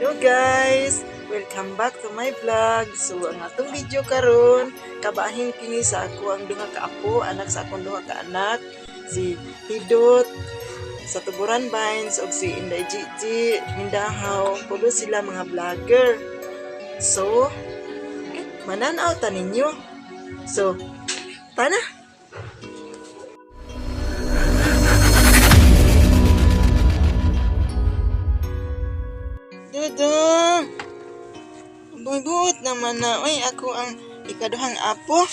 Hello guys! Welcome back to my vlog. So ang atong video karon, kabahin kini sa ako ang duha ka apo, anak sa akong duha ka anak, si Hidot sa Tuburan Vines ug si Inday Gigi Mindahaw. Pulo sila mga vlogger. So, mananaw ta ninyo. So, tana! Dudong! Bugot naman na. Uy, ako ang ikaduhang apo.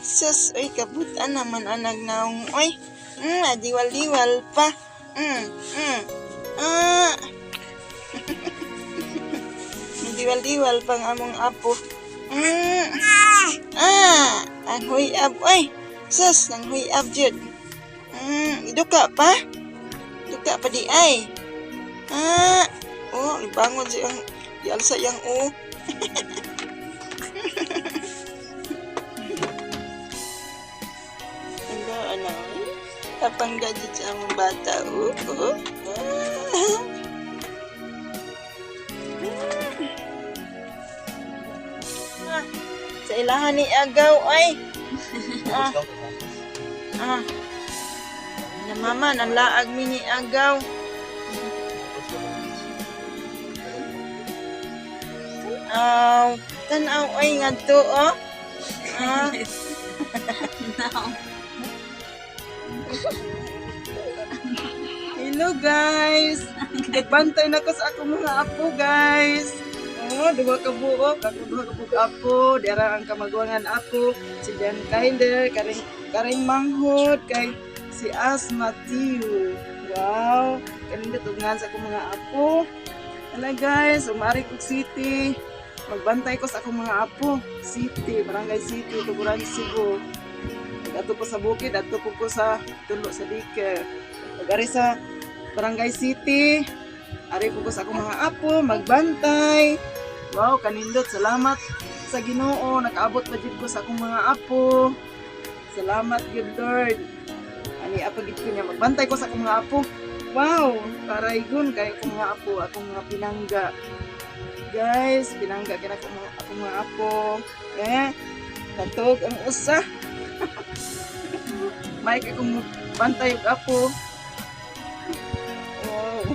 Sus, uy, kabutan naman ang nagnaong. Uy, adiwal-diwal pa. Adiwal-diwal pa ang among apo. Ang huyab. Uy, sus, ang huyab jud. Duka pa? Duka pa di ay. Oh, ibangon siyang ialsa yang Ano, kapang gadget siya ang bata, Sa ilahan ni Agaw, ay. Namaman, ang laag mi ni Agaw. Tanaw ay ngadto Hello guys. Nagbantay na ko sa akong mga apo guys. Duha ka buok, ako duha ka buok apo, dira ang kamagwangan apo, si Jan Kinder, karing manghod kay si As Matthew. Wow, kanindot ugngan sa akong mga apo. Hala guys, umari kog city. Magbantay ko sa akong mga apo. City, Barangay City, Tuburan, Cebu. Ato po sa bukid, ato po sa tulo sa dike. Pag-ari sa Barangay City, ari po sa akong mga apo, magbantay. Wow, kanindot, salamat sa Ginoo. Nakaabot pa jud ko sa akong mga apo. Salamat, good Lord. Ani apa gid ko niya, magbantay ko sa akong mga apo. Wow, karaygon kay akong mga apo, akong mga pinangga. Guys, pinangga kina akong mga apo. Katog ang usa. May akong bantay og apo. Wow.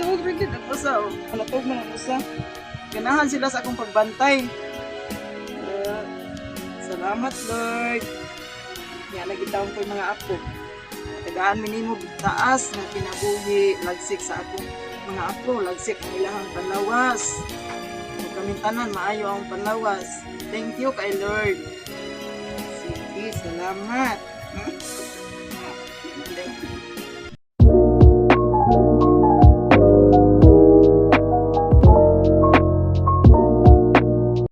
Katog rin ang usa. Katog man ang usa. Ganahan sila sa akong pagbantay. Salamat Lord. Yan, nagitawon ko yung mga apo. Tagaan minimo taas na kinabuhi, lagsik sa akong mga apo, lagsik ang ilahang panlawas. Kung kami tanan, maayo ang panlawas. Thank you kay Lord. Sige, salamat.